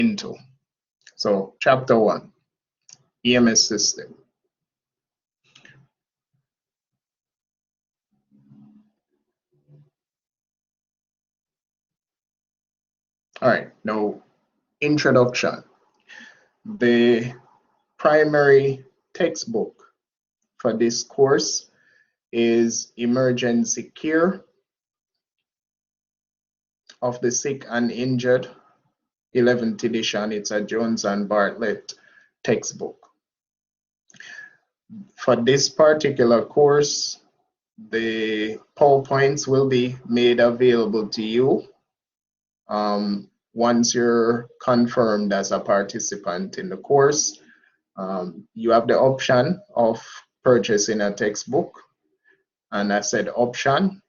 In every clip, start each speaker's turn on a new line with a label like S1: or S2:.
S1: into. So chapter 1, EMS system. All right, now introduction. The primary textbook for this course is Emergency Care of the Sick and Injured, 11th edition. It's a Jones and Bartlett textbook. For this particular course, the PowerPoints will be made available to you once you're confirmed as a participant in the course. You have the option of purchasing a textbook, and I said option.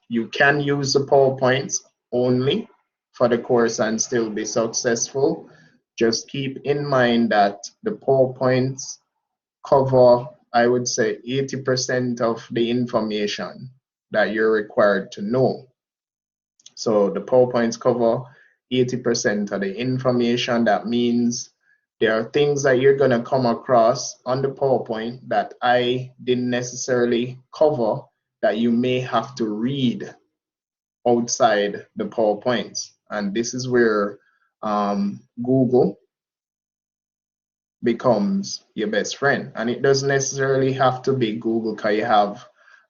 S1: You can use the PowerPoints only for the course and still be successful. Just keep in mind that the PowerPoints cover, I would say, 80% of the information that you're required to know. So the PowerPoints cover 80% of the information. That means there are things that you're going to come across on the PowerPoint that I didn't necessarily cover that you may have to read outside the PowerPoints. And this is where Google becomes your best friend. And it doesn't necessarily have to be Google, because you have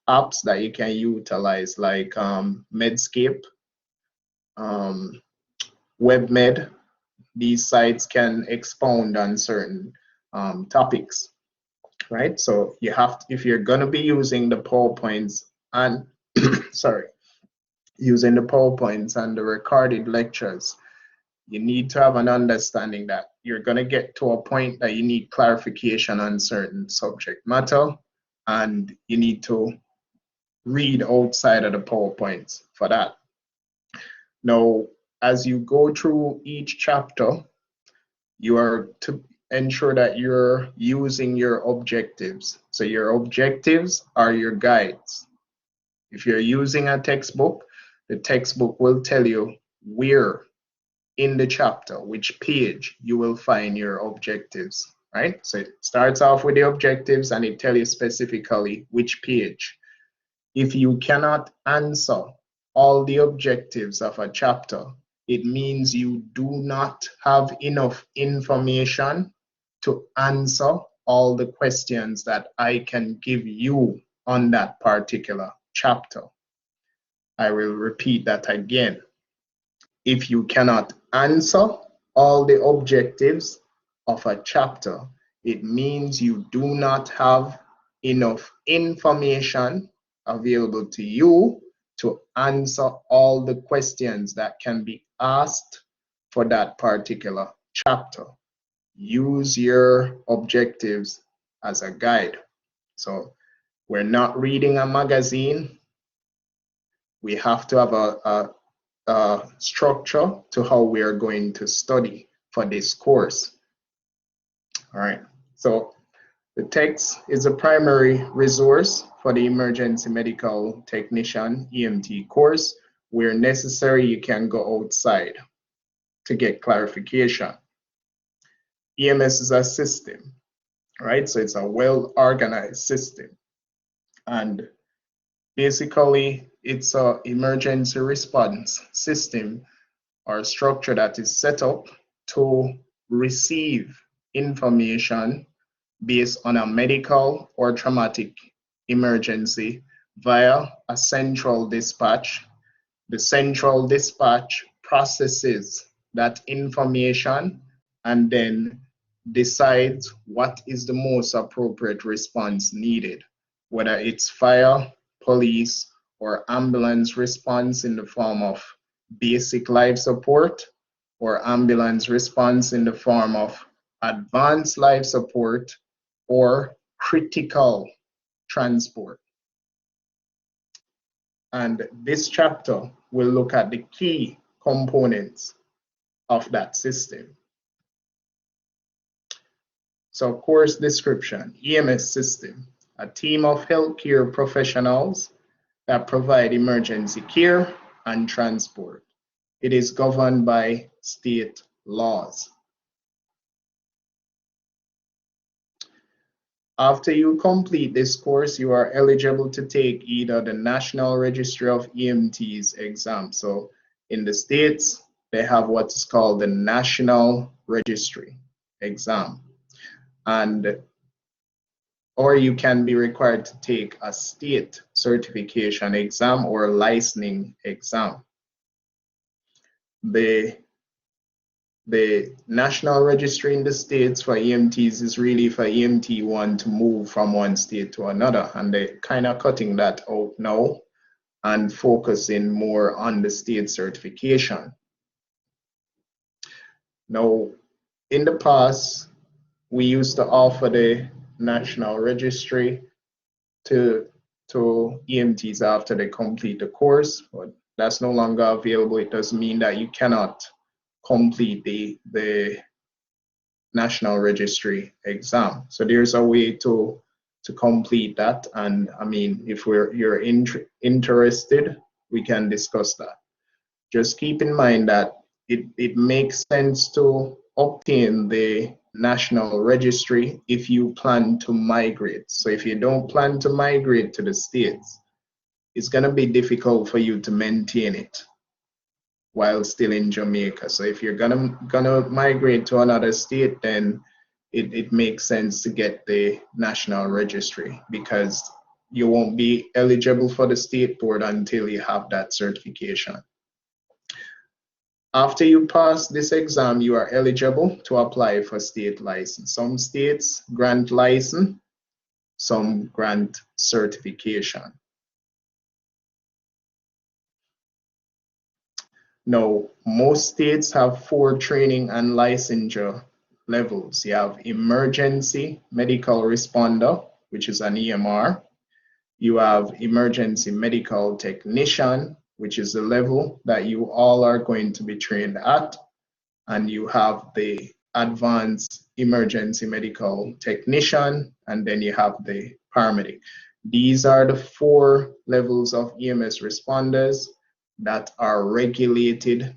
S1: apps that you can utilize like Medscape, WebMed. These sites can expound on certain topics, right? So you have to, if you're going to be using the PowerPoints and using the PowerPoints and the recorded lectures, you need to have an understanding that you're going to get to a point that you need clarification on certain subject matter, and you need to read outside of the PowerPoints for that. Now, as you go through each chapter, you are to ensure that you're using your objectives. So your objectives are your guides. If you're using a textbook, the textbook will tell you where in the chapter, which page you will find your objectives, right? So it starts off with the objectives and it tells you specifically which page. If you cannot answer all the objectives of a chapter, it means you do not have enough information to answer all the questions that I can give you on that particular chapter. I will repeat that again. If you cannot answer all the objectives of a chapter, it means you do not have enough information available to you to answer all the questions that can be asked for that particular chapter. Use your objectives as a guide. So we're not reading a magazine. We have to have a structure to how we are going to study for this course. All right, so the text is a primary resource for the Emergency Medical Technician EMT course. Where necessary, you can go outside to get clarification. EMS is a system, right? So it's a well-organized system. And basically, it's an emergency response system or structure that is set up to receive information based on a medical or traumatic emergency via a central dispatch. The central dispatch processes that information and then decides what is the most appropriate response needed, whether it's fire, police, or ambulance response in the form of basic life support, or ambulance response in the form of advanced life support, or critical transport. And this chapter will look at the key components of that system. So course description, EMS system, a team of healthcare professionals that provide emergency care and transport. It is governed by state laws. After you complete this course, you are eligible to take either the National Registry of EMTs exam. So in the States, they have what's called the National Registry exam. Or you can be required to take a state certification exam or licensing exam. The national registry in the States for EMTs is really for EMT1 to move from one state to another, and they're kind of cutting that out now and focusing more on the state certification. Now, in the past, we used to offer the national registry to EMTs after they complete the course, but that's no longer available. It doesn't mean that you cannot complete the national registry exam. So there's a way to complete that, and I mean, if you're interested, we can discuss that. Just keep in mind that it makes sense to obtain the national registry if you plan to migrate. So if you don't plan to migrate to the States, it's going to be difficult for you to maintain it while still in Jamaica. So if you're gonna migrate to another state, then it makes sense to get the national registry, because you won't be eligible for the state board until you have that certification. After you pass this exam, you are eligible to apply for state license. Some states grant license, some grant certification. Now, most states have 4 training and licensure levels. You have emergency medical responder, which is an EMR. You have emergency medical technician, which is the level that you all are going to be trained at. And you have the advanced emergency medical technician, and then you have the paramedic. These are the 4 levels of EMS responders that are regulated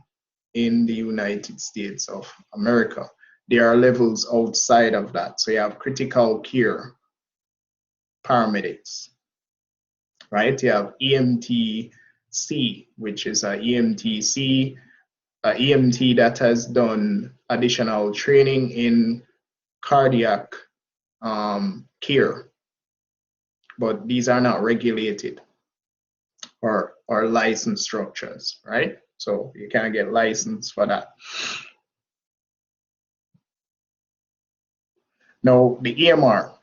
S1: in the United States of America. There are levels outside of that. So you have critical care paramedics, right? You have EMT-C, which is a EMT-C, a EMT that has done additional training in cardiac care, but these are not regulated or license structures, right? So you can't get licensed for that. Now, the EMR.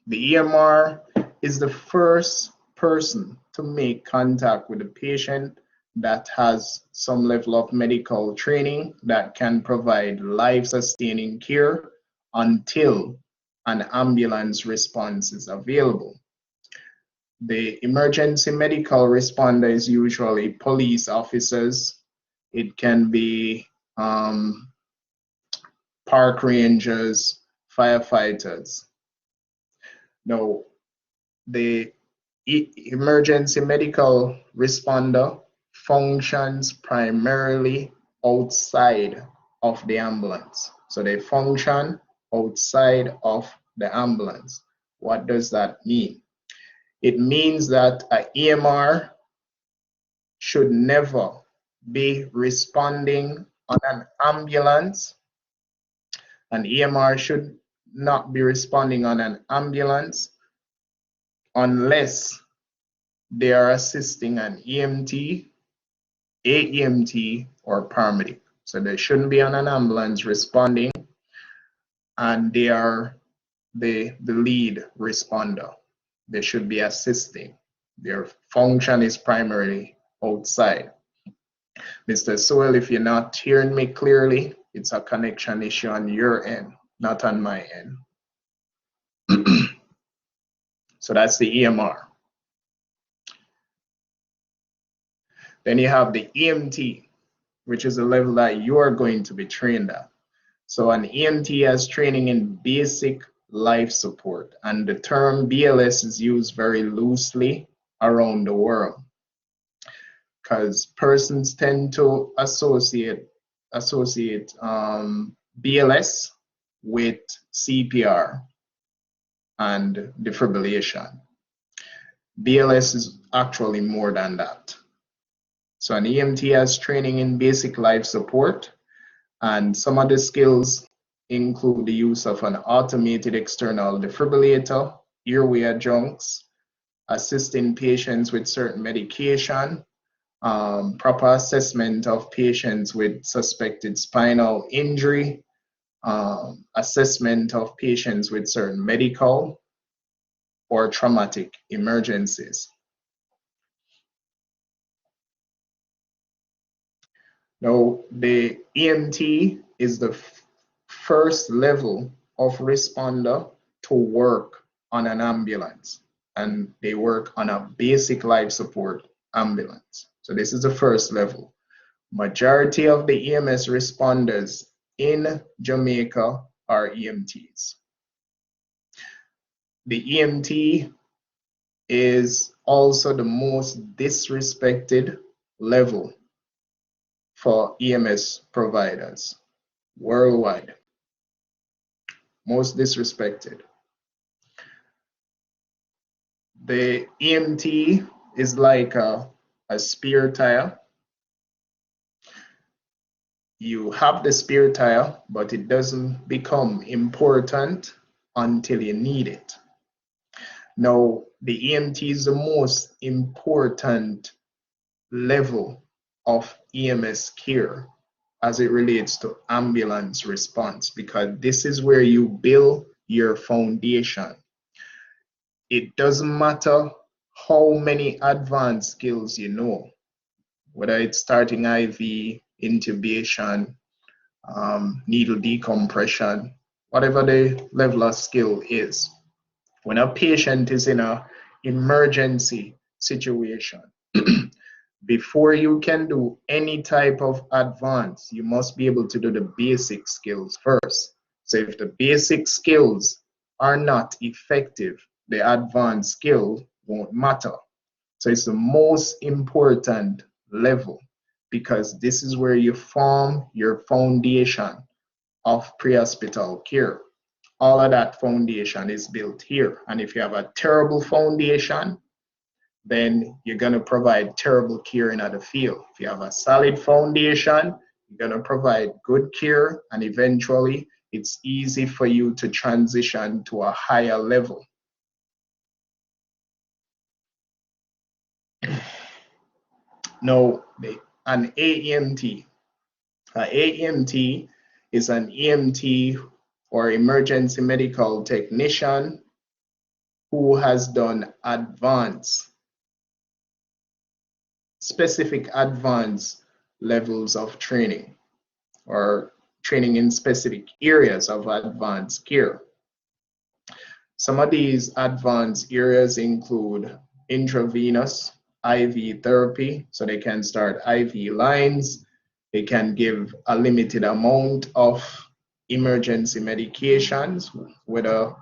S1: The EMR is the first person to make contact with the patient that has some level of medical training that can provide life-sustaining care until an ambulance response is available. The emergency medical responder is usually police officers. It can be park rangers, firefighters. Now, the emergency medical responder functions primarily outside of the ambulance. So they function outside of the ambulance. What does that mean? It means that an EMR should never be responding on an ambulance. An EMR should not be responding on an ambulance unless they are assisting an EMT, AEMT, or paramedic. So they shouldn't be on an ambulance responding, and they are the lead responder. They should be assisting. Their function is primarily outside. Mr. Sewell, if you're not hearing me clearly, it's a connection issue on your end, not on my end. So that's the EMR. Then you have the EMT, which is the level that you are going to be trained at. So an EMT has training in basic life support, and the term BLS is used very loosely around the world because persons tend to associate associate BLS with CPR and defibrillation. BLS is actually more than that. So an EMT has training in basic life support, and some of the skills include the use of an automated external defibrillator, airway adjuncts, assisting patients with certain medication, proper assessment of patients with suspected spinal injury, assessment of patients with certain medical or traumatic emergencies. Now, the EMT is the first level of responder to work on an ambulance, and they work on a basic life support ambulance. So this is the first level. Majority of the EMS responders in Jamaica are EMTs. The EMT is also the most disrespected level for EMS providers worldwide. Most disrespected. The EMT is like a spare tire. You have the spare tire, but it doesn't become important until you need it. Now, the EMT is the most important level of EMS care as it relates to ambulance response, because this is where you build your foundation. It doesn't matter how many advanced skills you know, whether it's starting IV, intubation, needle decompression, whatever the level of skill is. When a patient is in an emergency situation, before you can do any type of advance, you must be able to do the basic skills first. So if the basic skills are not effective, the advanced skill won't matter. So it's the most important level, because this is where you form your foundation of pre-hospital care. All of that foundation is built here. And if you have a terrible foundation, then you're going to provide terrible care in the field. If you have a solid foundation, you're going to provide good care, and eventually it's easy for you to transition to a higher level. Now, an AEMT. An AEMT is an EMT or emergency medical technician who has done specific advanced levels of training, or training in specific areas of advanced care. Some of these advanced areas include intravenous IV therapy, so they can start IV lines, they can give a limited amount of emergency medications, whether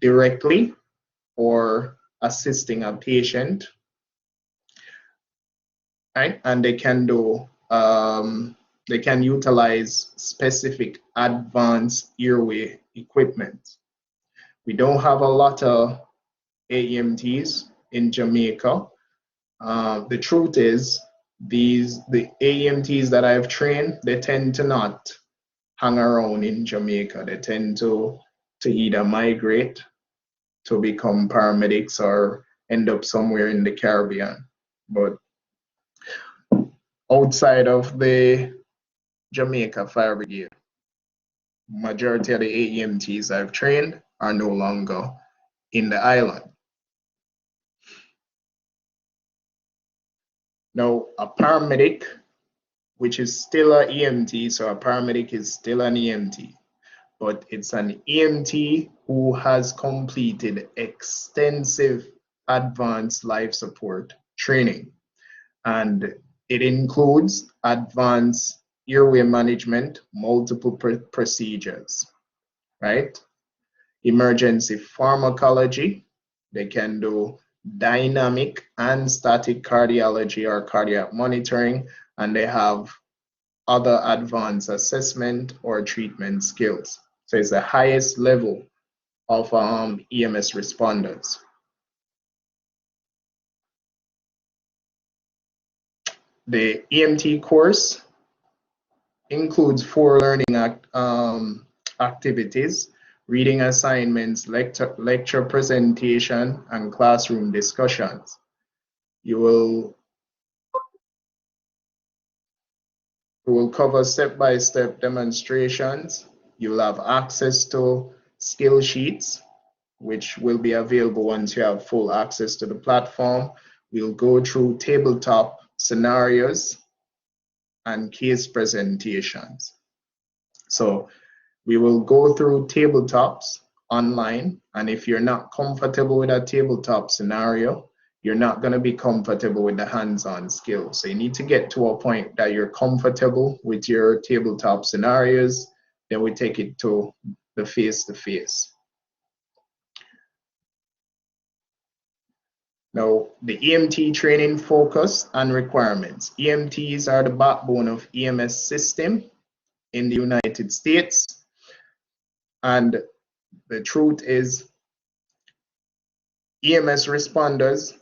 S1: directly or assisting a patient, right? And they can do, they can utilize specific advanced airway equipment. We don't have a lot of AEMTs in Jamaica. The truth is, the AEMTs that I've trained, they tend to not hang around in Jamaica. They tend to either migrate to become paramedics or end up somewhere in the Caribbean. But outside of the Jamaica Fire Brigade, majority of the AEMTs I've trained are no longer in the island. Now, a paramedic, which is still an EMT, so a paramedic is still an EMT, but it's an EMT who has completed extensive advanced life support training. And it includes advanced airway management, multiple procedures, right? Emergency pharmacology, they can do dynamic and static cardiology or cardiac monitoring, and they have other advanced assessment or treatment skills. So it's the highest level of EMS responders. The EMT course includes 4 learning activities: reading assignments, lecture presentation, and classroom discussions. You will cover step-by-step demonstrations. You will have access to skill sheets, which will be available once you have full access to the platform. We'll go through tabletop scenarios and case presentations. So we will go through tabletops online, and if you're not comfortable with a tabletop scenario, you're not going to be comfortable with the hands-on skills. So you need to get to a point that you're comfortable with your tabletop scenarios, then we take it to the face-to-face. Now, the EMT training focus and requirements. EMTs are the backbone of EMS system in the United States. And the truth is, EMS responders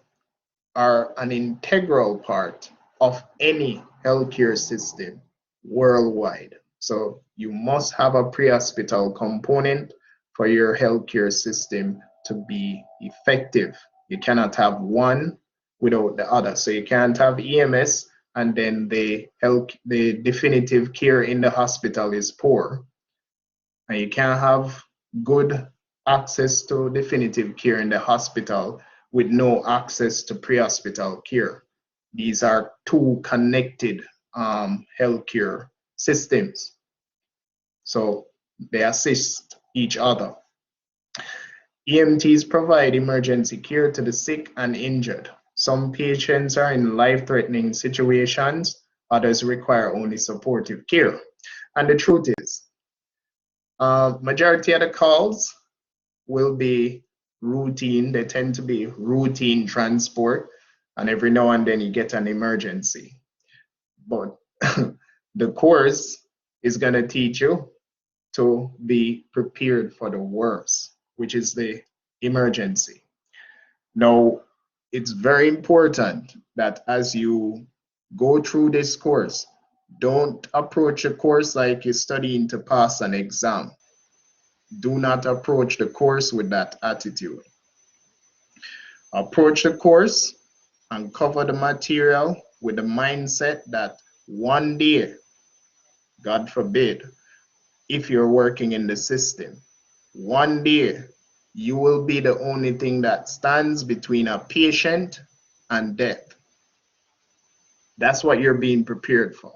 S1: are an integral part of any healthcare system worldwide. So you must have a pre-hospital component for your healthcare system to be effective. You cannot have one without the other. So you can't have EMS and then the definitive care in the hospital is poor. And you can't have good access to definitive care in the hospital with no access to pre-hospital care. These are 2 connected healthcare systems. So they assist each other. EMTs provide emergency care to the sick and injured. Some patients are in life-threatening situations, others require only supportive care. And the truth is, majority of the calls will be routine. They tend to be routine transport, and every now and then you get an emergency. But the course is going to teach you to be prepared for the worst, which is the emergency. Now, it's very important that as you go through this course, don't approach a course like you're studying to pass an exam. Do not approach the course with that attitude. Approach the course and cover the material with the mindset that one day, God forbid, if you're working in the system, one day you will be the only thing that stands between a patient and death. That's what you're being prepared for,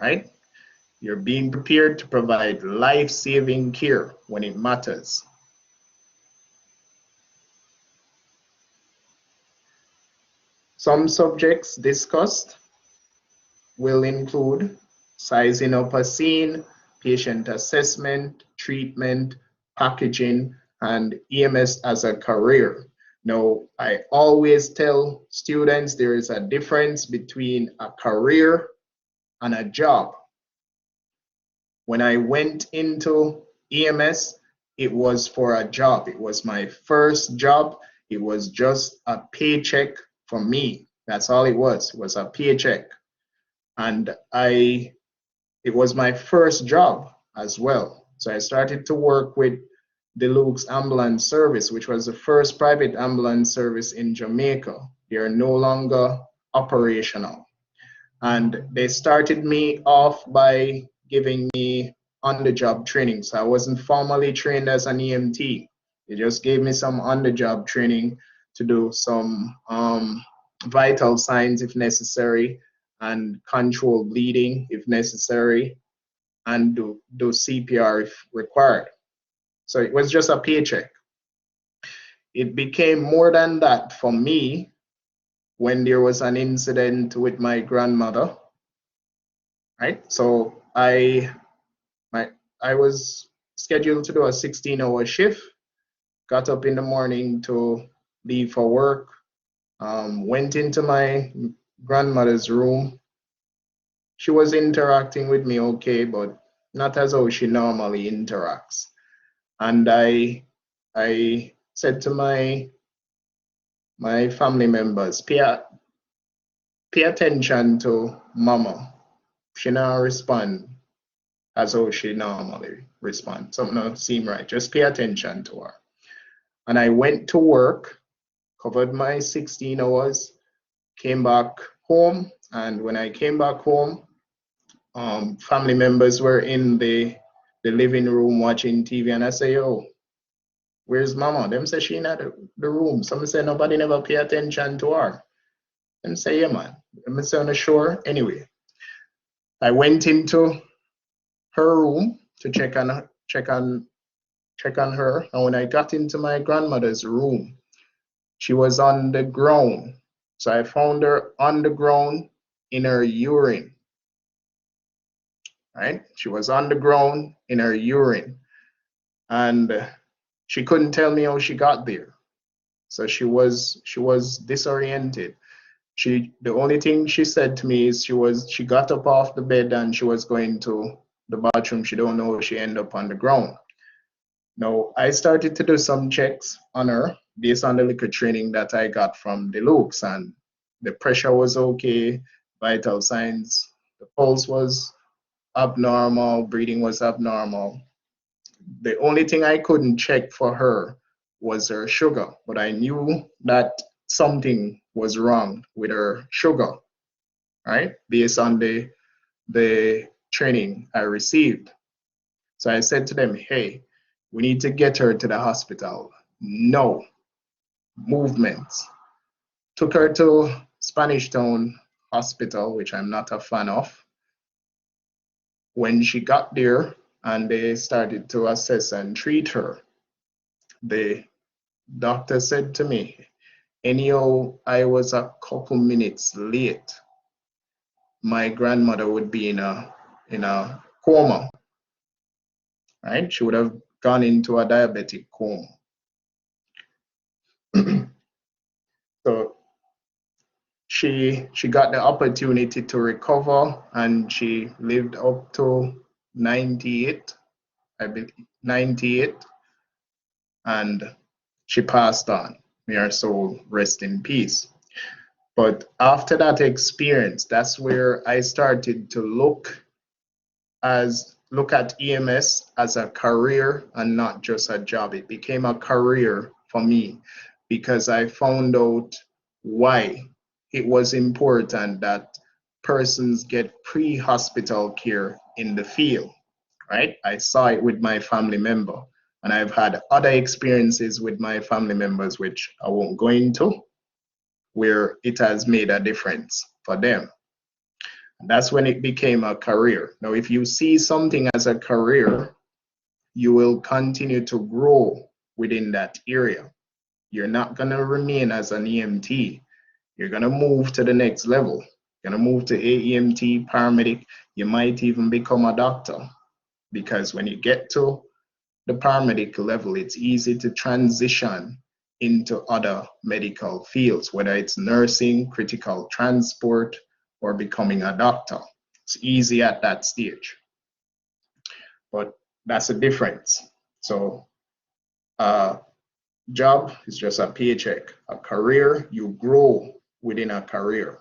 S1: right? You're being prepared to provide life-saving care when it matters. Some subjects discussed will include sizing up a scene, patient assessment, treatment, packaging, and EMS as a career. Now, I always tell students there is a difference between a career and a job. When I went into EMS, it was for a job. It was my first job. It was just a paycheck for me. That's all it was a paycheck. And it was my first job as well. So I started to work with Deluxe Ambulance Service, which was the first private ambulance service in Jamaica. They are no longer operational. And they started me off by giving me on-the-job training. So I wasn't formally trained as an EMT. They just gave me some on-the-job training to do some vital signs if necessary, and control bleeding if necessary, and do CPR if required. So it was just a paycheck. It became more than that for me when there was an incident with my grandmother, right? So I was scheduled to do a 16-hour shift, got up in the morning to leave for work, went into my grandmother's room. she was interacting with me okay, but not as how she normally interacts. And I said to my family members, pay attention to mama. She now respond as how she normally respond. Something don't seem right. Just pay attention to her. And I went to work, covered my 16 hours, came back home. And when I came back home, family members were in the living room watching TV, and I say, "Yo, where's mama?" Them say she in the room. Some say nobody never pay attention to her. Them say, "Yeah, man." Them say on the shore. Anyway, I went into her room to check on her, and when I got into my grandmother's room, she was on the ground. So I found her on the ground in her urine. Right? She was on the ground in her urine, and she couldn't tell me how she got there. So she was disoriented. The only thing she said to me is she got up off the bed and she was going to the bathroom. She don't know how she ended up on the ground. Now I started to do some checks on her based on the little training that I got from the Lukes, and the pressure was okay, vital signs, the pulse was abnormal, breathing was abnormal. The only thing I couldn't check for her was her sugar, but I knew that something was wrong with her sugar, right? Based on the training I received. So I said to them, "Hey, we need to get her to the hospital. No movements." Took her to Spanish Town Hospital, which I'm not a fan of. When she got there and they started to assess and treat her, the doctor said to me, anyhow, I was a couple minutes late, my grandmother would be in a coma, right? She would have gone into a diabetic coma. So she got the opportunity to recover, and she lived up to 98, I believe, 98, and she passed on. May her soul rest in peace. But after that experience, that's where I started to look at EMS as a career and not just a job. It became a career for me because I found out why it was important that persons get pre-hospital care in the field, right? I saw it with my family member, and I've had other experiences with my family members, which I won't go into, where it has made a difference for them. That's when it became a career. Now, if you see something as a career, you will continue to grow within that area. You're not going to remain as an EMT. You're going to move to the next level. You're going to move to AEMT, paramedic. You might even become a doctor, because when you get to the paramedic level, it's easy to transition into other medical fields, whether it's nursing, critical transport, or becoming a doctor. It's easy at that stage. But that's a difference. So job is just a paycheck. A career, you grow within a career.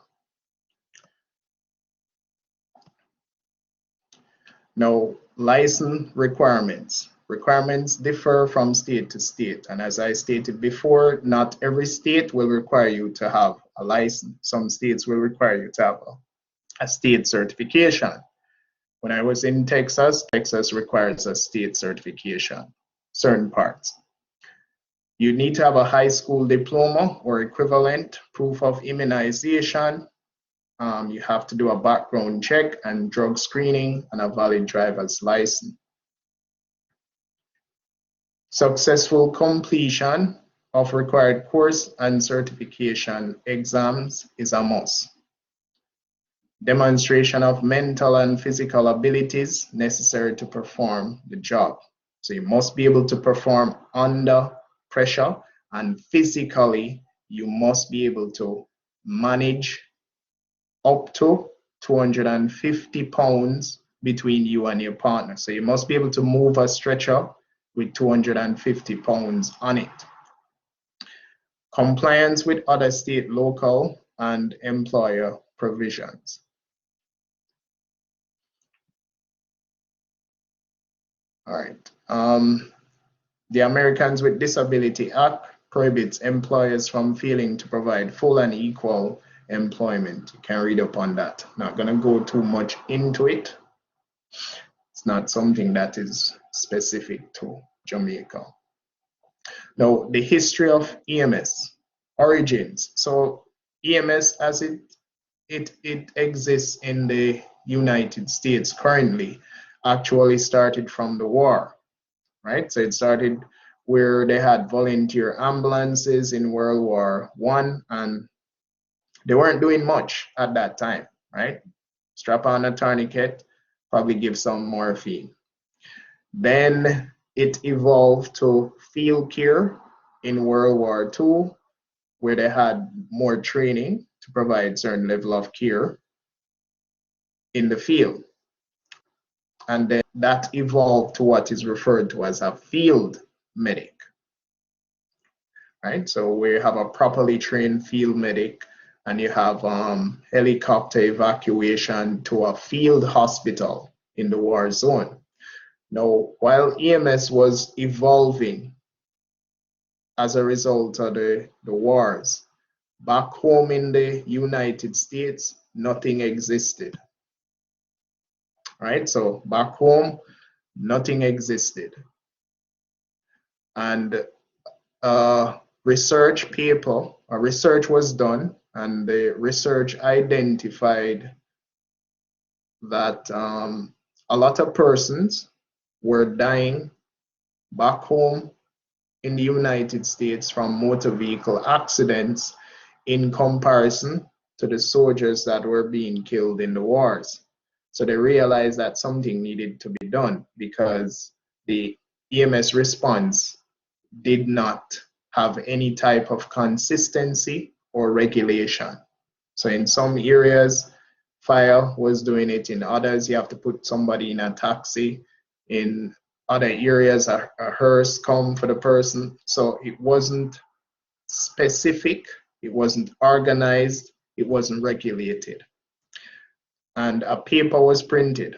S1: Now, license requirements. Requirements differ from state to state. And as I stated before, not every state will require you to have a license. Some states will require you to have a state certification. When I was in Texas, Texas requires a state certification, certain parts. You need to have a high school diploma or equivalent, proof of immunization. You have to do a background check and drug screening, and a valid driver's license. Successful completion of required course and certification exams is a must. Demonstration of mental and physical abilities necessary to perform the job. So you must be able to perform under pressure, and physically you must be able to manage up to 250 pounds between you and your partner. So you must be able to move a stretcher with 250 pounds on it. Compliance with other state, local, and employer provisions. All right. The Americans with Disability Act prohibits employers from failing to provide full and equal employment. You can read up on that. Not going to go too much into it. It's not something that is specific to Jamaica. Now, the history of EMS, origins. So EMS as it exists in the United States currently actually started from the war, right? So it started where they had volunteer ambulances in World War I, and they weren't doing much at that time, right? Strap on a tourniquet, probably give some morphine. Then it evolved to field care in World War II, where they had more training to provide certain level of care in the field. And then that evolved to what is referred to as a field medic, right? So we have a properly trained field medic, and you have helicopter evacuation to a field hospital in the war zone. Now, while EMS was evolving as a result of the wars, back home in the United States, nothing existed, right? So back home, nothing existed. And research was done, and the research identified that a lot of persons were dying back home in the United States from motor vehicle accidents in comparison to the soldiers that were being killed in the wars. So they realized that something needed to be done because the EMS response did not have any type of consistency or regulation. So in some areas, fire was doing it. In others, you have to put somebody in a taxi. In other areas, a hearse come for the person. So it wasn't specific, it wasn't organized, it wasn't regulated. And a paper was printed,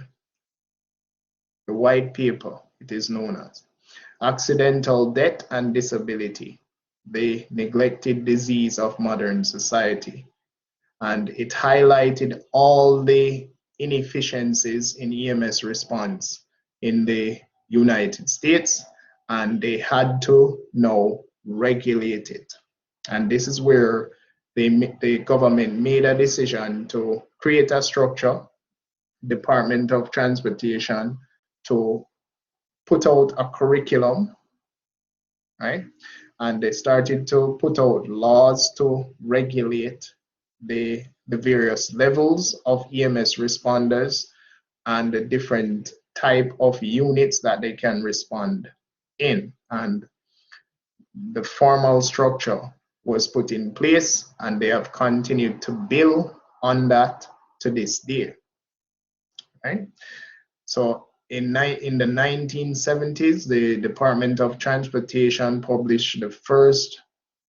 S1: the white paper, it is known as Accidental Death and Disability, the Neglected Disease of Modern Society. And it highlighted all the inefficiencies in EMS response in the United States, and they had to now regulate it. And this is where the government made a decision to create a structure, Department of Transportation, to put out a curriculum, right? And they started to put out laws to regulate the various levels of EMS responders and the different type of units that they can respond in. And the formal structure was put in place, and they have continued to build on that to this day, right? So in the 1970s, the Department of Transportation published the first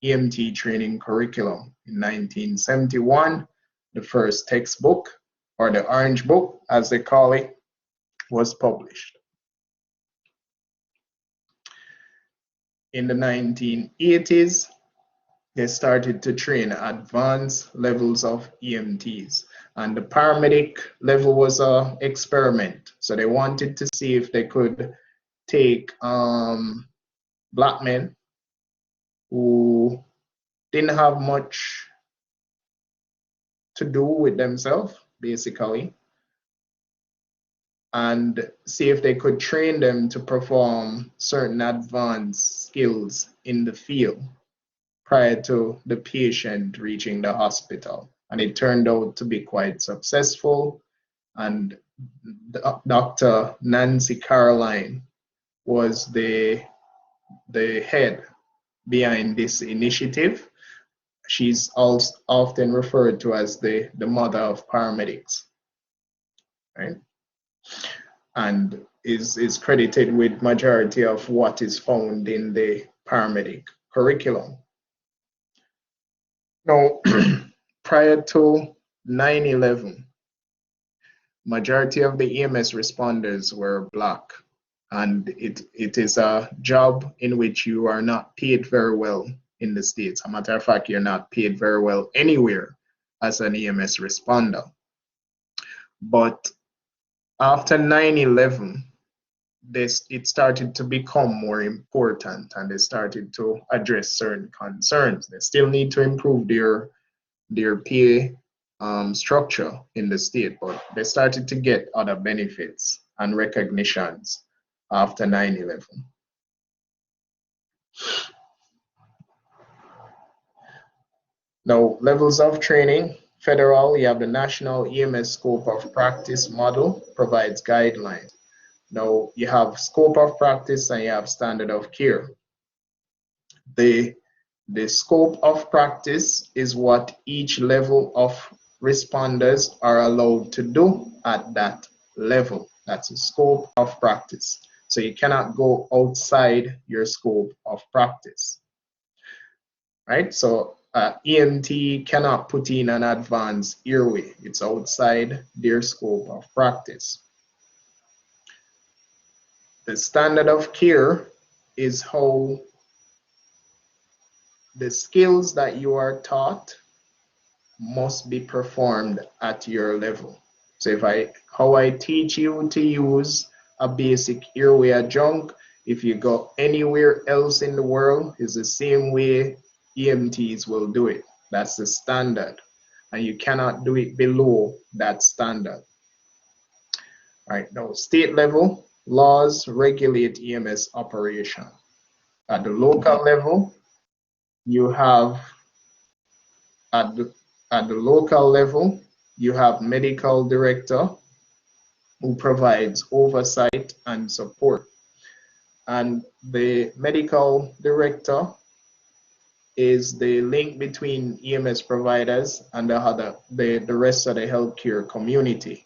S1: EMT training curriculum. In 1971, the first textbook, or the Orange Book, as they call it, was published. In the 1980s, they started to train advanced levels of EMTs, and the paramedic level was an experiment. So they wanted to see if they could take black men who didn't have much to do with themselves, basically, and see if they could train them to perform certain advanced skills in the field prior to the patient reaching the hospital. And it turned out to be quite successful. And Dr. Nancy Caroline was the head behind this initiative. She's also often referred to as the mother of paramedics. right? And is credited with majority of what is found in the paramedic curriculum. Now, prior to 9/11, majority of the EMS responders were Black, and it is a job in which you are not paid very well in the States. As a matter of fact, you're not paid very well anywhere as an EMS responder. But after 9/11, it started to become more important, and they started to address certain concerns. They still need to improve their pay structure in the state, but they started to get other benefits and recognitions after 9/11. Now, levels of training. Federal, you have the National EMS Scope of Practice Model, provides guidelines. Now, you have scope of practice and you have standard of care. The scope of practice is what each level of responders are allowed to do at that level. That's the scope of practice. So you cannot go outside your scope of practice, right? So EMT cannot put in an advanced airway. It's outside their scope of practice. The standard of care is how the skills that you are taught must be performed at your level. So how I teach you to use a basic airway adjunct, if you go anywhere else in the world, is the same way EMTs will do it. That's the standard, and you cannot do it below that standard. All right, now state level, laws regulate EMS operation. At the local level, you have at the local level, you have medical director who provides oversight and support. And the medical director is the link between EMS providers and the rest of the healthcare community.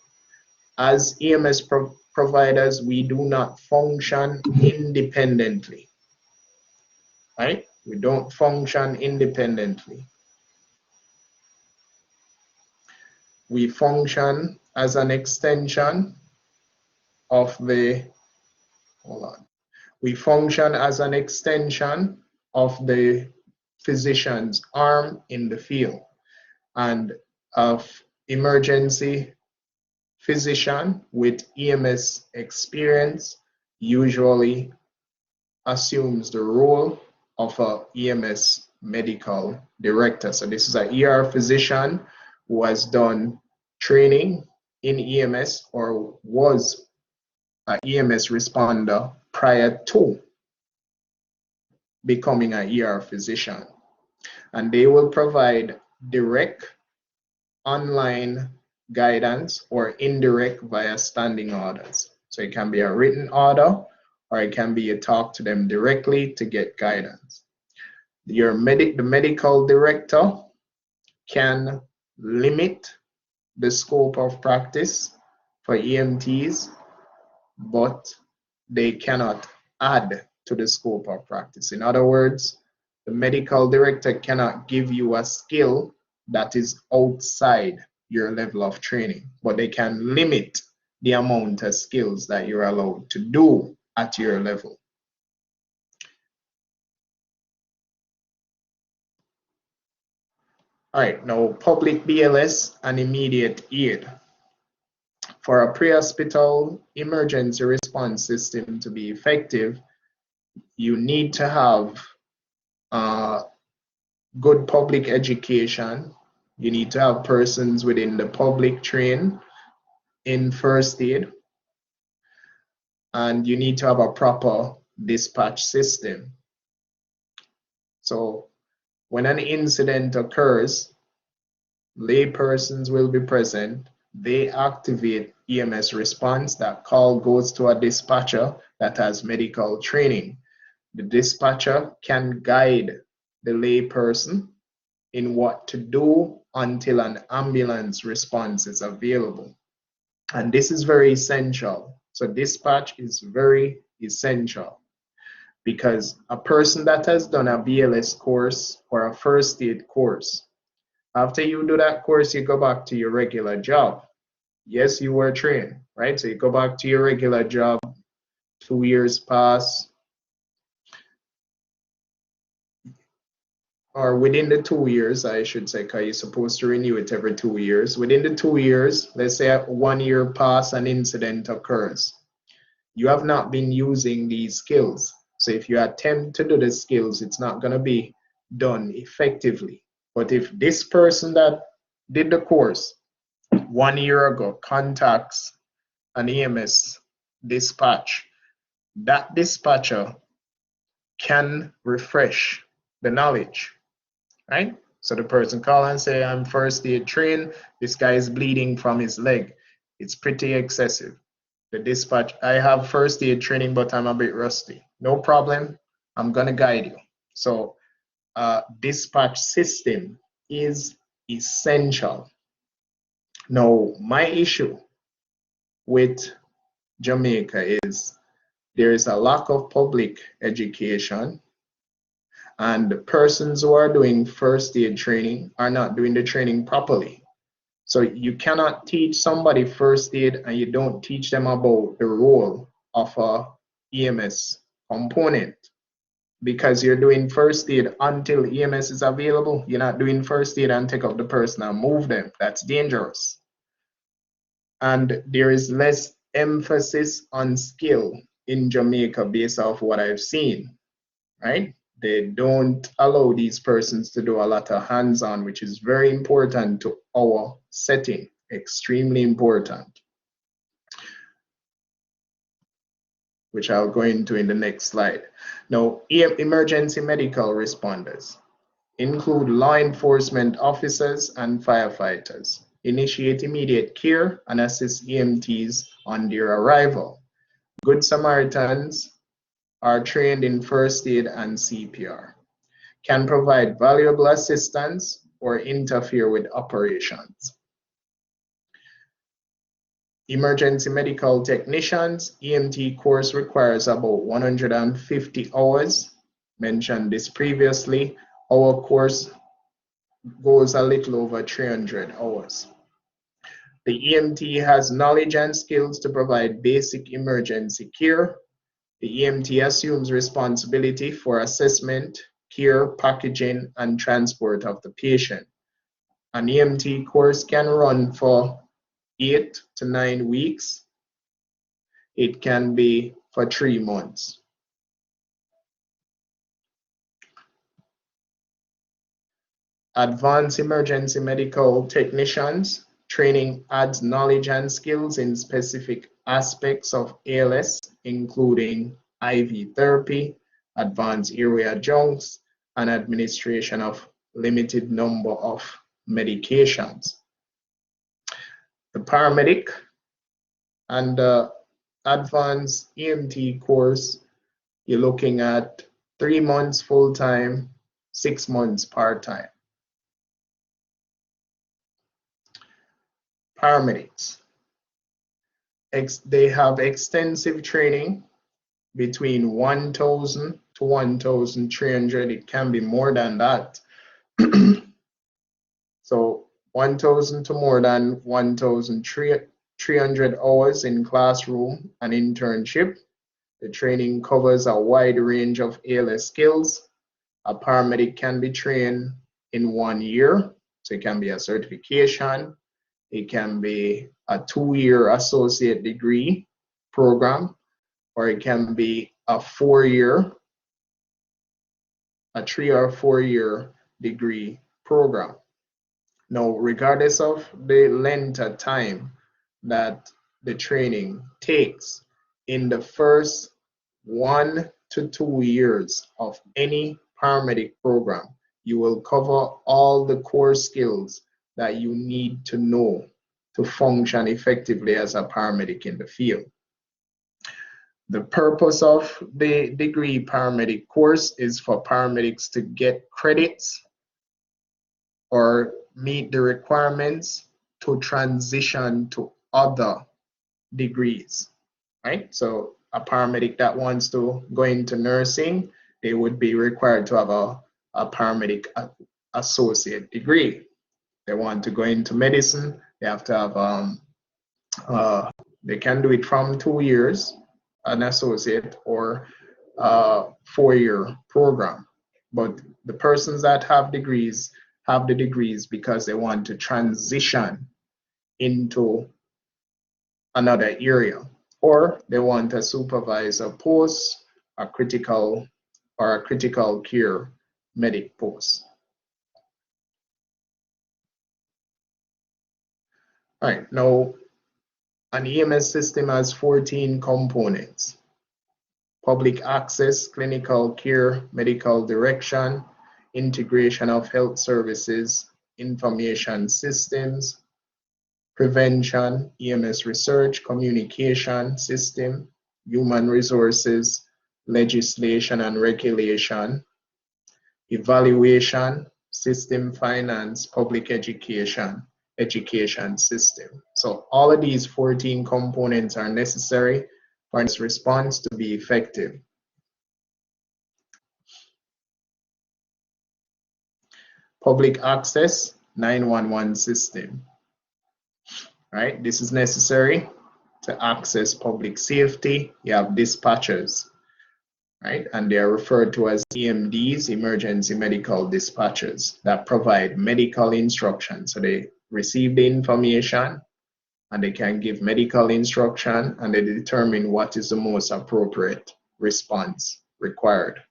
S1: As EMS providers, we do not function independently, right? We don't function independently. We function as an extension of the, we function as an extension of the physician's arm in the field, and of emergency physician with EMS experience usually assumes the role of a EMS medical director. So this is an ER physician who has done training in EMS or was an EMS responder prior to becoming an ER physician. And they will provide direct online guidance or indirect via standing orders. So it can be a written order, or it can be you talk to them directly to get guidance. The medical director can limit the scope of practice for EMTs, but they cannot add to the scope of practice. In other words, the medical director cannot give you a skill that is outside your level of training, but they can limit the amount of skills that you're allowed to do at your level. All right, now public BLS and immediate aid. For a pre-hospital emergency response system to be effective, you need to have good public education. You need to have persons within the public trained in first aid, and you need to have a proper dispatch system. So when an incident occurs, lay persons will be present. They activate EMS response. That call goes to a dispatcher that has medical training. The dispatcher can guide the lay person in what to do until an ambulance response is available. And this is very essential. So dispatch is very essential because a person that has done a BLS course or a first aid course, after you do that course, you go back to your regular job. Yes, you were trained, right? So you go back to your regular job, 2 years pass, or within the 2 years, I should say, because you're supposed to renew it every 2 years. Within the 2 years, let's say 1 year pass, an incident occurs. You have not been using these skills. So if you attempt to do the skills, it's not going to be done effectively. But if this person that did the course 1 year ago contacts an EMS dispatch, that dispatcher can refresh the knowledge, right? So the person call and say, I'm first aid trained, this guy is bleeding from his leg. It's pretty excessive. The dispatch, I have first aid training, but I'm a bit rusty. No problem, I'm gonna guide you. So dispatch system is essential. Now, my issue with Jamaica is there is a lack of public education, and the persons who are doing first aid training are not doing the training properly. So you cannot teach somebody first aid and you don't teach them about the role of a EMS component, because you're doing first aid until EMS is available. You're not doing first aid and take up the person and move them. That's dangerous. And there is less emphasis on skill in Jamaica based off what I've seen, right? They don't allow these persons to do a lot of hands-on, which is very important to our setting, extremely important, which I'll go into in the next slide. Now, emergency medical responders include law enforcement officers and firefighters, initiate immediate care and assist EMTs on their arrival. Good Samaritans are trained in first aid and CPR, can provide valuable assistance or interfere with operations. Emergency medical technicians, EMT course requires about 150 hours. Mentioned this previously. Our course goes a little over 300 hours. The EMT has knowledge and skills to provide basic emergency care. The EMT assumes responsibility for assessment, care, packaging, and transport of the patient. An EMT course can run for 8 to 9 weeks. It can be for 3 months. Advanced emergency medical technicians training adds knowledge and skills in specific aspects of ALS, including IV therapy, advanced airway adjuncts, and administration of limited number of medications. The paramedic and the advanced EMT course, you're looking at 3 months full-time, 6 months part-time. Paramedics, they have extensive training between 1,000 to 1,300. It can be more than that. So 1,000 to more than 1,300 hours in classroom and internship. The training covers a wide range of ALS skills. A paramedic can be trained in 1 year, so it can be a certification. It can be a 2-year associate degree program, or it can be a 4-year, a 3 or 4-year degree program. Now, regardless of the length of time that the training takes, in the first 1 to 2 years of any paramedic program, you will cover all the core skills that you need to know to function effectively as a paramedic in the field. The purpose of the degree paramedic course is for paramedics to get credits or meet the requirements to transition to other degrees, right? So a paramedic that wants to go into nursing, they would be required to have a paramedic associate degree. They want to go into medicine, they have to have they can do it from 2 years, an associate, or a 4-year program. But the persons that have degrees have the degrees because they want to transition into another area, or they want to supervise a post, a critical care medic post. All right, now an EMS system has 14 components: public access, clinical care, medical direction, integration of health services, information systems, prevention, EMS research, communication system, human resources, legislation and regulation, evaluation, system finance, public education, education system. So all of these 14 components are necessary for this response to be effective. Public access, 911 system, right? This is necessary to access public safety. You have dispatchers, right? And they are referred to as EMDs, emergency medical dispatchers, that provide medical instruction. So they receive the information and they can give medical instruction, and they determine what is the most appropriate response required.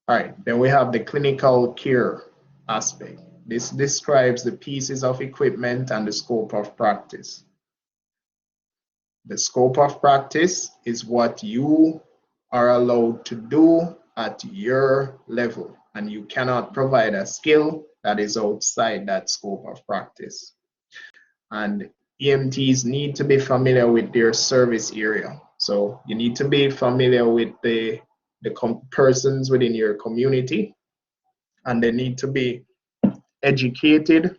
S1: All right, then we have the clinical care aspect. This describes the pieces of equipment and the scope of practice. The scope of practice is what you are allowed to do at your level, and you cannot provide a skill that is outside that scope of practice. And EMTs need to be familiar with their service area. So you need to be familiar with the persons within your community, and they need to be educated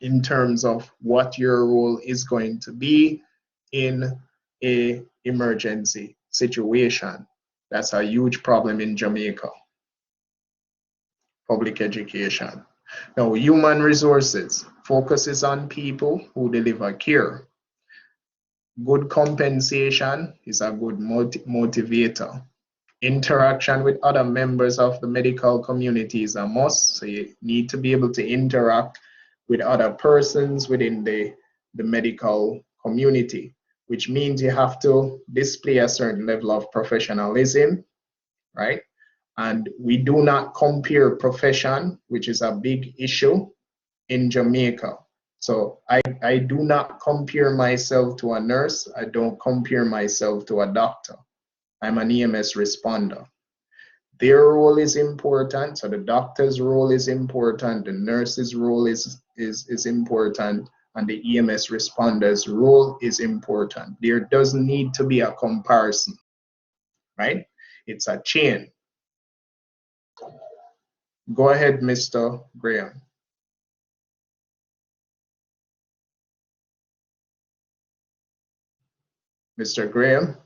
S1: in terms of what your role is going to be in a emergency situation. That's a huge problem in Jamaica. Public education. Now, human resources focuses on people who deliver care. Good compensation is a good motivator. Interaction with other members of the medical community is a must. So you need to be able to interact with other persons within the medical community, which means you have to display a certain level of professionalism, right? And we do not compare profession, which is a big issue in Jamaica. So I do not compare myself to a nurse. I don't compare myself to a doctor. I'm an EMS responder. Their role is important. So the doctor's role is important. The nurse's role is important. And the EMS responder's role is important. There doesn't need to be a comparison, right? It's a chain. Go ahead, Mr. Graham. Mr. Graham?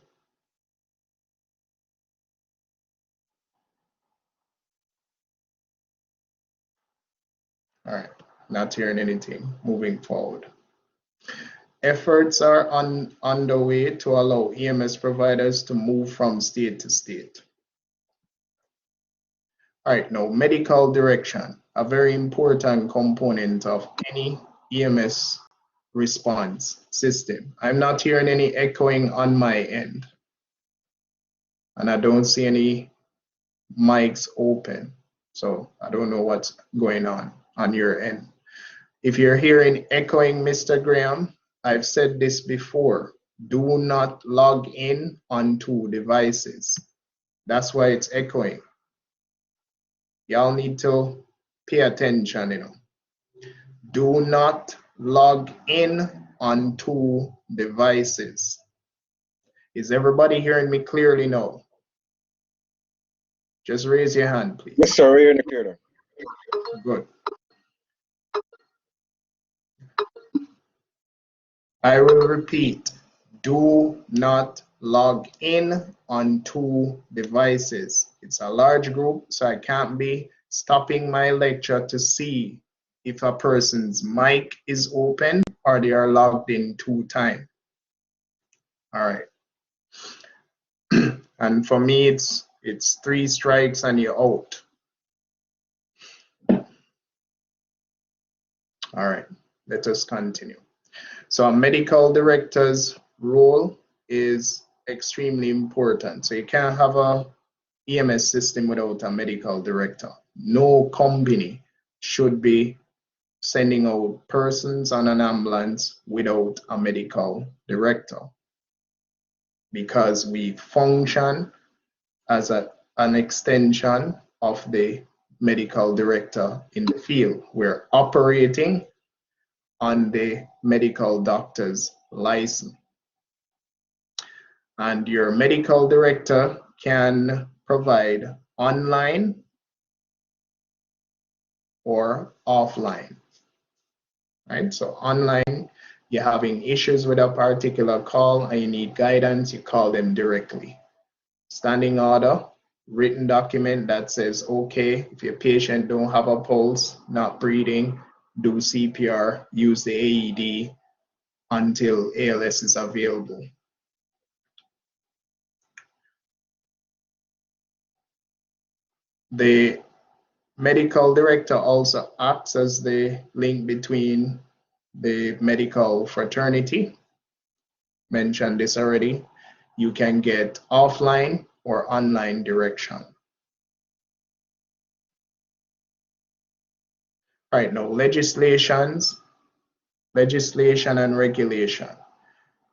S1: All right, not hearing anything. Moving forward. Efforts are underway to allow EMS providers to move from state to state. All right, now medical direction, a very important component of any EMS response system. I'm not hearing any echoing on my end, and I don't see any mics open, so I don't know what's going on your end. If you're hearing echoing, Mr. Graham, I've said this before, do not log in on 2 devices. That's why it's echoing. Y'all need to pay attention, you know. Do not log in on 2 devices. Is everybody hearing me clearly now? Just raise your hand, please.
S2: Yes, sir. We're in the clear.
S1: Good. I will repeat, do not log in on 2 devices. It's a large group, so I can't be stopping my lecture to see if a person's mic is open or they are logged in 2 times. All right. And for me, it's 3 strikes and you're out. All right, let us continue. So a medical director's role is extremely important. So you can't have a EMS system without a medical director. No company should be sending out persons on an ambulance without a medical director, because we function as an extension of the medical director in the field. We're operating on the medical doctor's license. And your medical director can provide online or offline, right? So online, you're having issues with a particular call and you need guidance, you call them directly. Standing order, written document that says, okay, if your patient don't have a pulse, not breathing, do CPR, use the AED until ALS is available. The medical director also acts as the link between the medical fraternity. Mentioned this already. You can get offline or online direction. All right, now legislation and regulation.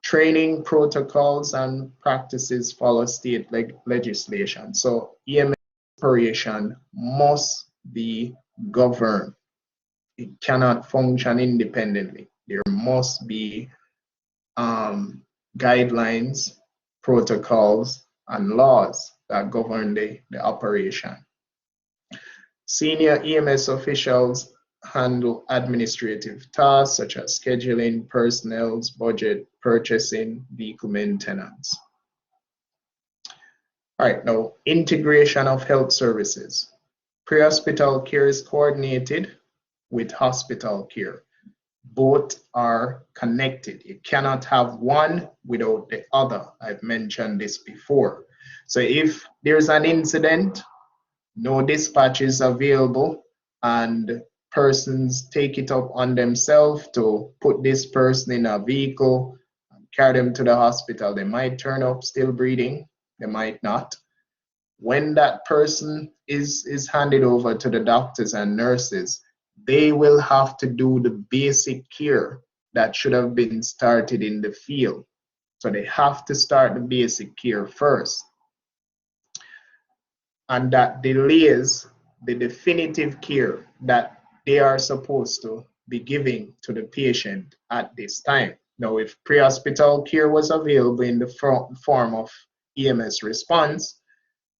S1: Training protocols and practices follow state legislation. So EMS operation must be governed. It cannot function independently. There must be guidelines, protocols, and laws that govern the operation. Senior EMS officials handle administrative tasks such as scheduling, personnel, budget, purchasing, vehicle maintenance. All right, now integration of health services. Pre-hospital care is coordinated with hospital care. Both are connected. You cannot have one without the other. I've mentioned this before. So if there's an incident, no dispatch is available, and persons take it up on themselves to put this person in a vehicle and carry them to the hospital. They might turn up still breathing, they might not. When that person is handed over to the doctors and nurses, they will have to do the basic care that should have been started in the field. So they have to start the basic care first. And that delays the definitive care that they are supposed to be giving to the patient at this time. Now, if pre-hospital care was available in the form of EMS response,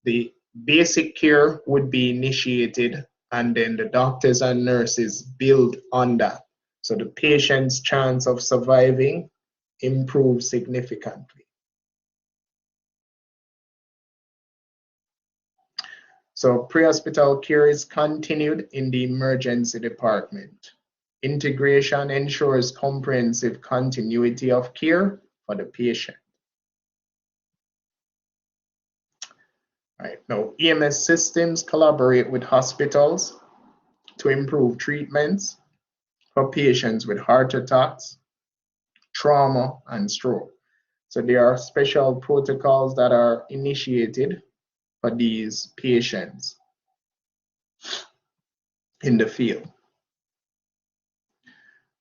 S1: the basic care would be initiated, and then the doctors and nurses build on that. So the patient's chance of surviving improves significantly. So pre-hospital care is continued in the emergency department. Integration ensures comprehensive continuity of care for the patient. All right, now EMS systems collaborate with hospitals to improve treatments for patients with heart attacks, trauma, and stroke. So there are special protocols that are initiated for these patients in the field.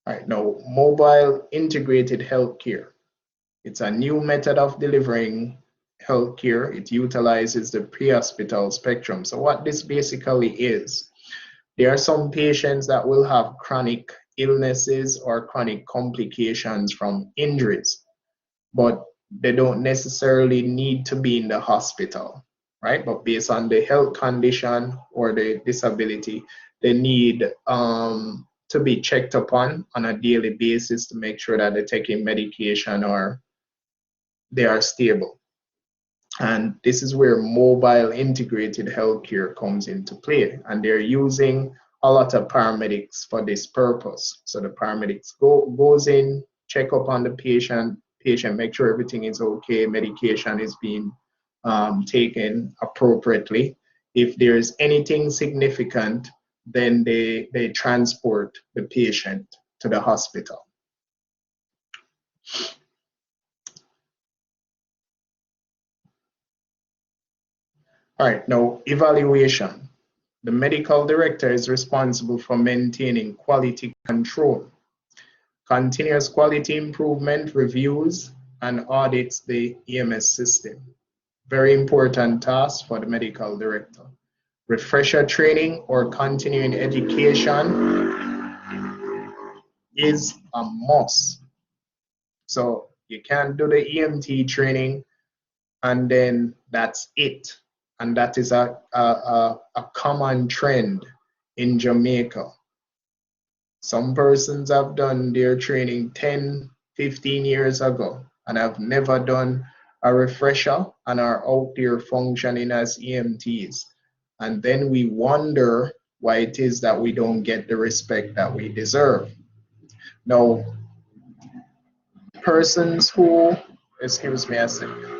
S1: All right, now mobile integrated healthcare. It's a new method of delivering healthcare. It utilizes the pre-hospital spectrum. So what this basically is, there are some patients that will have chronic illnesses or chronic complications from injuries, but they don't necessarily need to be in the hospital, right? But based on the health condition or the disability, they need to be checked upon on a daily basis to make sure that they're taking medication or they are stable. And this is where mobile integrated healthcare comes into play. And they're using a lot of paramedics for this purpose. So the paramedics goes in, check up on the patient, make sure everything is okay, medication is being taken appropriately. If there's anything significant, then they transport the patient to the hospital. All right, now evaluation. The medical director is responsible for maintaining quality control, continuous quality improvement, reviews, and audits the EMS system. Very important task for the medical director. Refresher training or continuing education is a must. So you can't do the EMT training and then that's it. And that is a common trend in Jamaica. Some persons have done their training 10, 15 years ago and have never done a refresher and are out there functioning as EMTs. And then we wonder why it is that we don't get the respect that we deserve. Now, persons who, excuse me a second.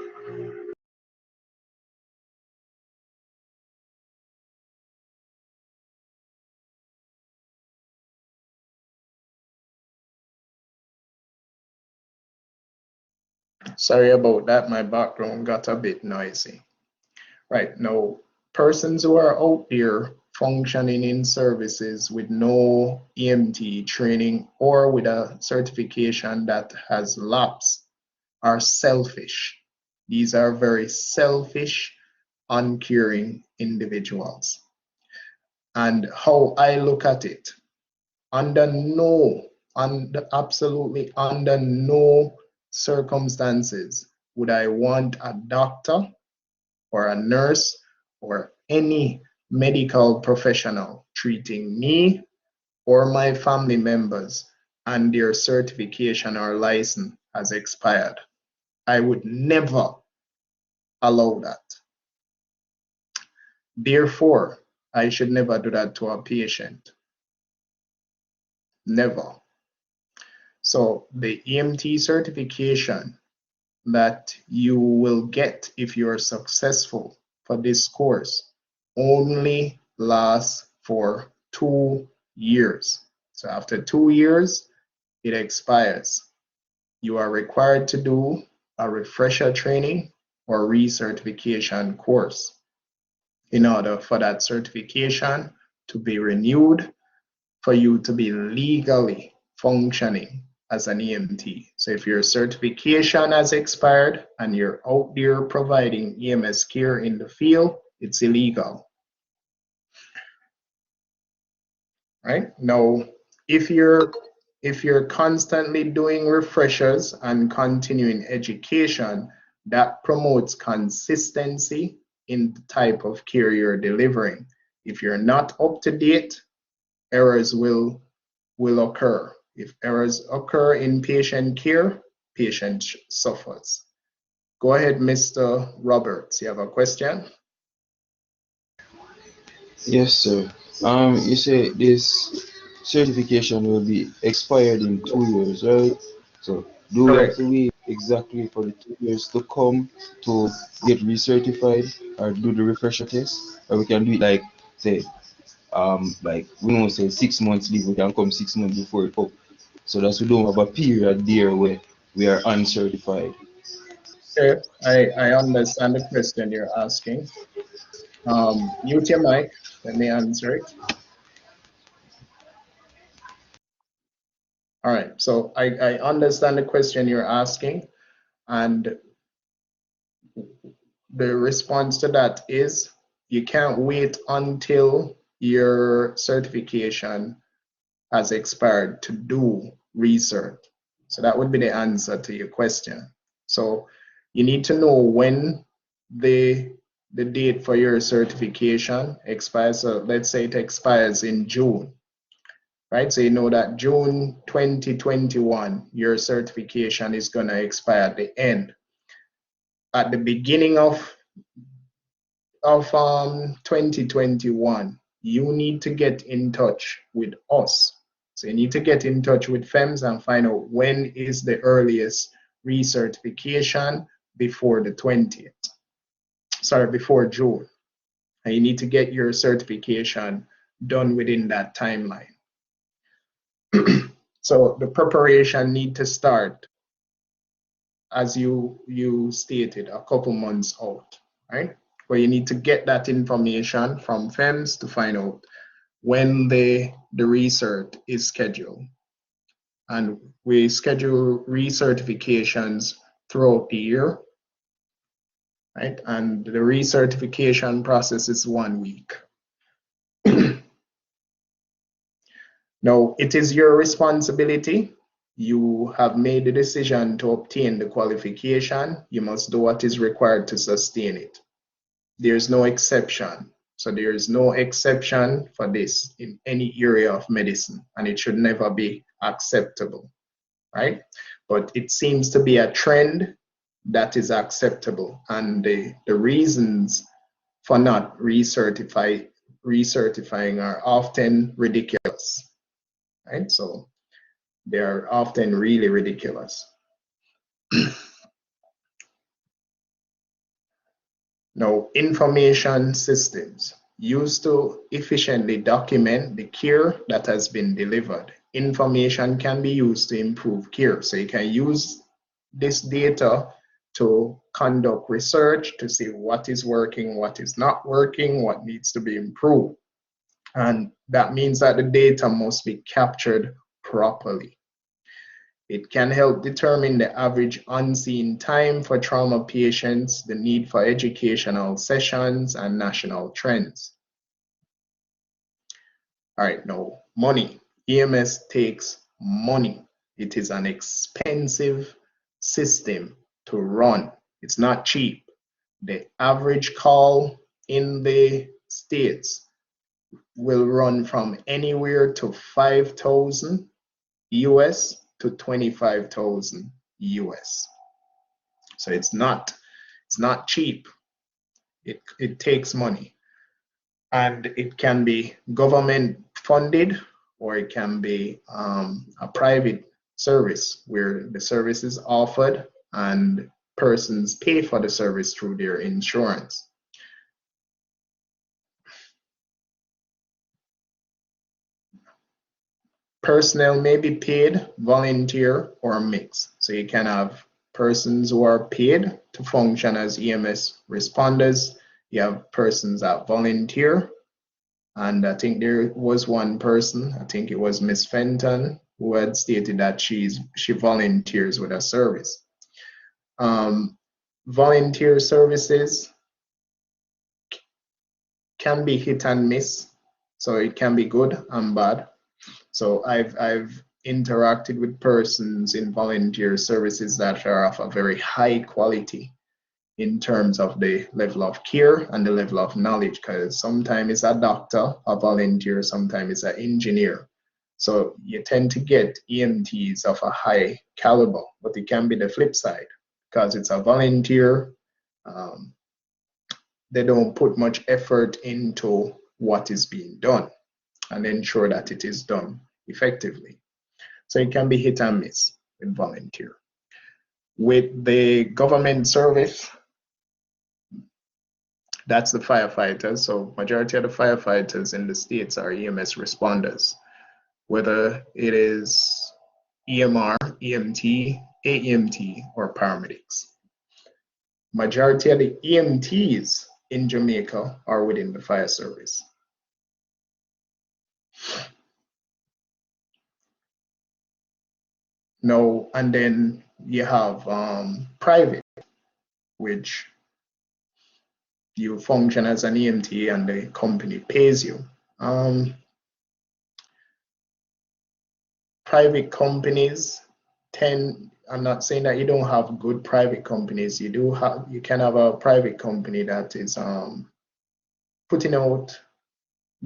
S1: Sorry about that, my background got a bit noisy. Right, now, persons who are out there functioning in services with no EMT training or with a certification that has lapsed are selfish. These are very selfish, uncaring individuals. And how I look at it, absolutely under no circumstances would I want a doctor or a nurse or any medical professional treating me or my family members and their certification or license has expired. I would never allow that. Therefore, I should never do that to a patient. Never. So the EMT certification that you will get if you are successful for this course only lasts for 2 years. So after 2 years, it expires. You are required to do a refresher training or recertification course in order for that certification to be renewed for you to be legally functioning as an EMT. So if your certification has expired and you're out there providing EMS care in the field, it's illegal. Right? Now, if you're constantly doing refreshers and continuing education, that promotes consistency in the type of care you're delivering. If you're not up to date, errors will occur. If errors occur in patient care, patient suffers. Go ahead, Mr. Roberts. You have a question?
S2: Yes, sir. You say this certification will be expired in 2 years, right? So do we have
S1: Correct.
S2: to wait exactly for the 2 years to come to get recertified or do the refresher test? Or we can do it like say like we don't say 6 months leave, we can come 6 months before it up. So that we don't have a period there where we are uncertified.
S1: Okay, I understand the question you're asking. Mute your mic. Let me answer it. All right, so I understand the question you're asking, and the response to that is you can't wait until your certification has expired to do research. So that would be the answer to your question. So you need to know when the date for your certification expires. So let's say it expires in June, right? So you know that June 2021, your certification is going to expire at the end. At the beginning of 2021, you need to get in touch with us. So you need to get in touch with PHEMS and find out when is the earliest recertification before the 20th. Sorry, before June. And you need to get your certification done within that timeline. So the preparation need to start, as you stated, a couple months out, right? But you need to get that information from PHEMS to find out when the recert is scheduled. And we schedule recertifications throughout the year, right? And the recertification process is 1 week. Now, it is your responsibility. You have made the decision to obtain the qualification. You must do what is required to sustain it. There's no exception. So there is no exception for this in any area of medicine, and it should never be acceptable, right? But it seems to be a trend that is acceptable, and the reasons for not recertifying are often ridiculous, right? So they're often really ridiculous. Now, information systems used to efficiently document the care that has been delivered. Information can be used to improve care. So you can use this data to conduct research to see what is working, what is not working, what needs to be improved. And that means that the data must be captured properly. It can help determine the average on-scene time for trauma patients, the need for educational sessions, and national trends. All right, now, money. EMS takes money. It is an expensive system to run. It's not cheap. The average call in the States will run from anywhere to 5,000 US to 25,000 US. So it's not cheap. It takes money, and it can be government funded, or it can be a private service where the service is offered and persons pay for the service through their insurance. Personnel may be paid, volunteer, or mixed. So you can have persons who are paid to function as EMS responders. You have persons that volunteer. And I think there was one person, I think it was Miss Fenton, who had stated that she volunteers with a service. Volunteer services can be hit and miss. So it can be good and bad. So I've interacted with persons in volunteer services that are of a very high quality in terms of the level of care and the level of knowledge, because sometimes it's a doctor, a volunteer, sometimes it's an engineer. So you tend to get EMTs of a high caliber, but it can be the flip side, because it's a volunteer. They don't put much effort into what is being done and ensure that it is done effectively. So it can be hit and miss with volunteer. With the government service, that's the firefighters. So majority of the firefighters in the States are EMS responders, whether it is EMR, EMT, AEMT, or paramedics. Majority of the EMTs in Jamaica are within the fire service. No, and then you have private, which you function as an EMT and the company pays you. Private companies tend, I'm not saying that you don't have good private companies. You can have a private company that is putting out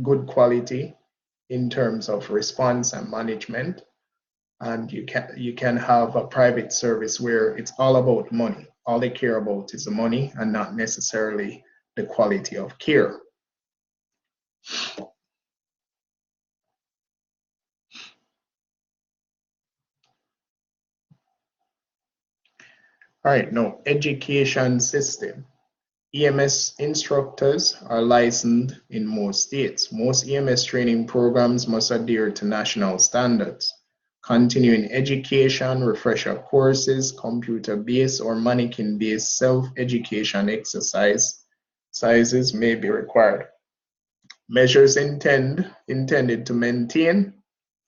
S1: good quality in terms of response and management. And you can have a private service where it's all about money. All they care about is the money and not necessarily the quality of care. All right, now education system. EMS instructors are licensed in most states. Most EMS training programs must adhere to national standards. Continuing education, refresher courses, computer-based or mannequin-based self-education exercises may be required. Measures intended to maintain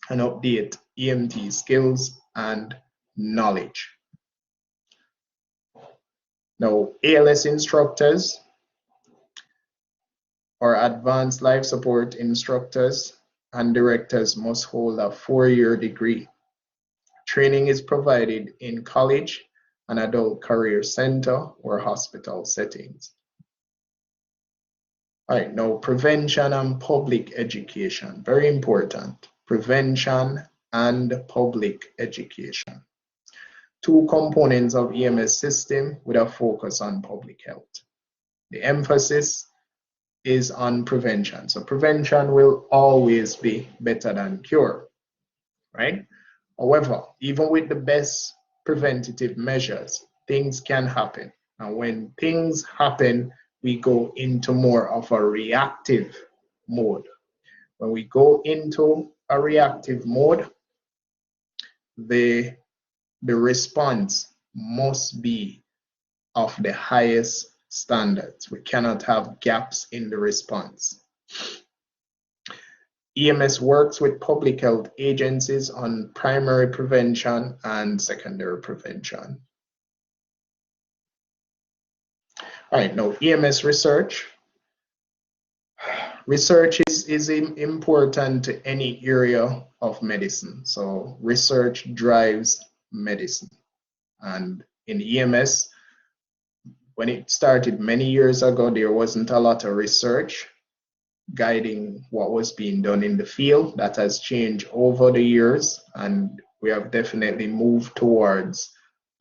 S1: and update EMT skills and knowledge. Now, ALS instructors or advanced life support instructors and directors must hold a 4-year degree. Training is provided in college, an adult career center, or hospital settings. All right, now prevention and public education, very important. Prevention and public education. 2 components of EMS system with a focus on public health. The emphasis is on prevention. So prevention will always be better than cure, right? However, even with the best preventative measures, things can happen. And when things happen, we go into more of a reactive mode. When we go into a reactive mode, the response must be of the highest standards. We cannot have gaps in the response. EMS works with public health agencies on primary prevention and secondary prevention. All right, now EMS research. Research is important to any area of medicine. So research drives medicine. And in EMS, when it started many years ago, there wasn't a lot of research guiding what was being done in the field. That has changed over the years, and we have definitely moved towards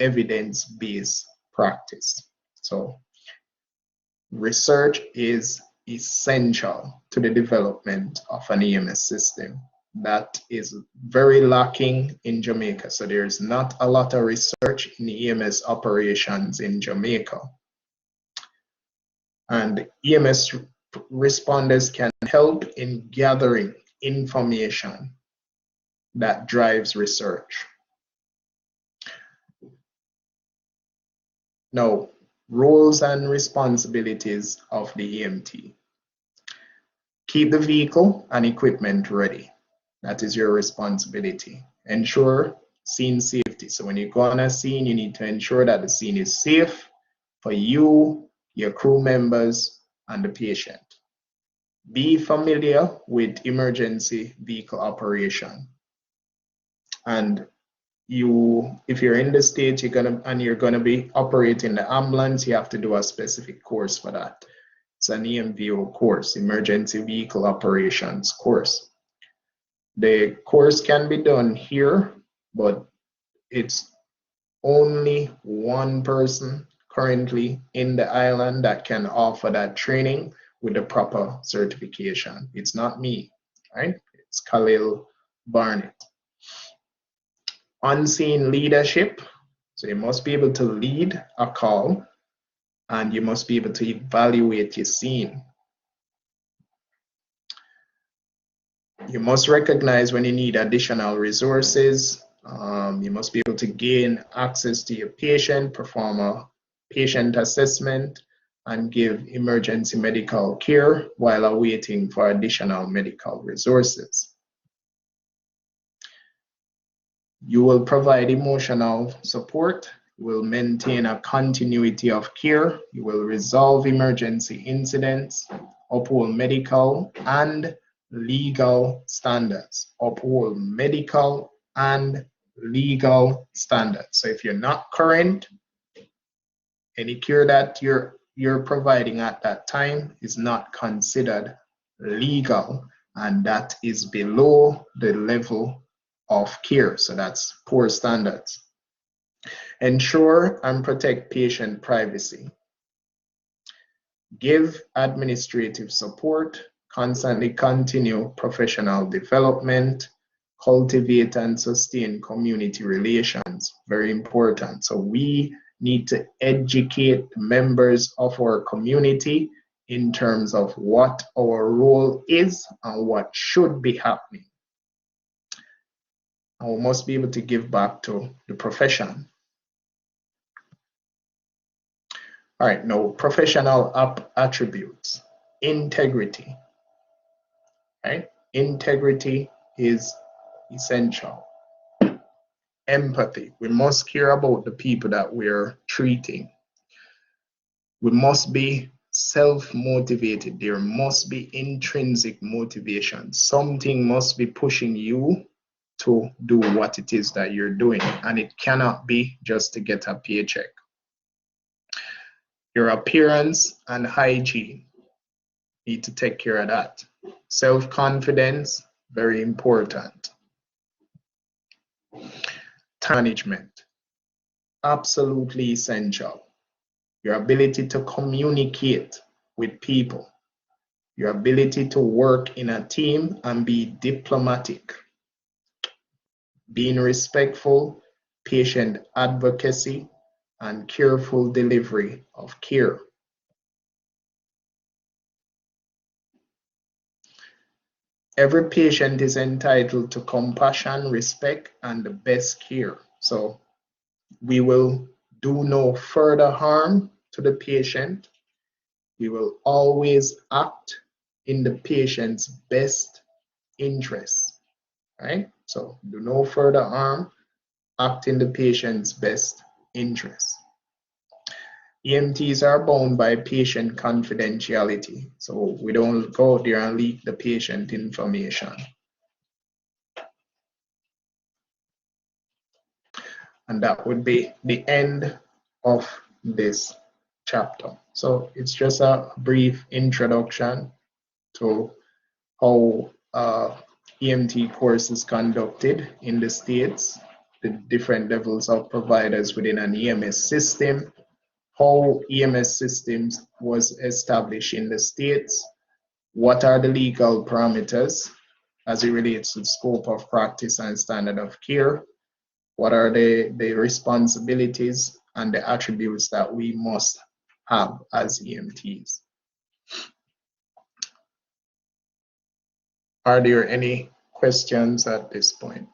S1: evidence-based practice. So research is essential to the development of an EMS system. That is very lacking in Jamaica. So there's not a lot of research in EMS operations in Jamaica. And EMS responders can help in gathering information that drives research. Now, roles and responsibilities of the EMT. Keep the vehicle and equipment ready. That is your responsibility. Ensure scene safety. So when you go on a scene, you need to ensure that the scene is safe for you, your crew members, and the patient. Be familiar with emergency vehicle operation. And if you're in the state, you're gonna be operating the ambulance, you have to do a specific course for that. It's an EMVO course, Emergency Vehicle Operations course. The course can be done here, but it's only one person currently in the island that can offer that training with the proper certification. It's not me, right? It's Khalil Barnett. On-scene leadership. So you must be able to lead a call, and you must be able to evaluate your scene. You must recognize when you need additional resources. You must be able to gain access to your patient, perform a patient assessment, and give emergency medical care while awaiting for additional medical resources. You will provide emotional support. You will maintain a continuity of care. You will resolve emergency incidents, uphold medical and legal standards. Uphold medical and legal standards. So if you're not current, any care that you're providing at that time is not considered legal and that is below the level of care. So that's poor standards. Ensure and protect patient privacy. Give administrative support, constantly continue professional development, cultivate and sustain community relations. Very important. So we need to educate members of our community in terms of what our role is and what should be happening. And we must be able to give back to the profession. All right, now professional attributes. Integrity, right? Integrity is essential. Empathy. We must care about the people that we're treating. We must be self-motivated. There must be intrinsic motivation. Something must be pushing you to do what it is that you're doing, and it cannot be just to get a paycheck. Your appearance and hygiene, need to take care of that. Self-confidence, very important. Time management, absolutely essential. Your ability to communicate with people, your ability to work in a team and be diplomatic, being respectful, patient advocacy, and careful delivery of care. Every patient is entitled to compassion, respect, and the best care. So we will do no further harm to the patient. We will always act in the patient's best interest, right? So do no further harm, act in the patient's best interest. EMTs are bound by patient confidentiality, so we don't go out there and leak the patient information. And that would be the end of this chapter. So it's just a brief introduction to how EMT course is conducted in the States, the different levels of providers within an EMS system, how EMS systems was established in the States, what are the legal parameters as it relates to the scope of practice and standard of care, what are the responsibilities and the attributes that we must have as EMTs. Are there any questions at this point?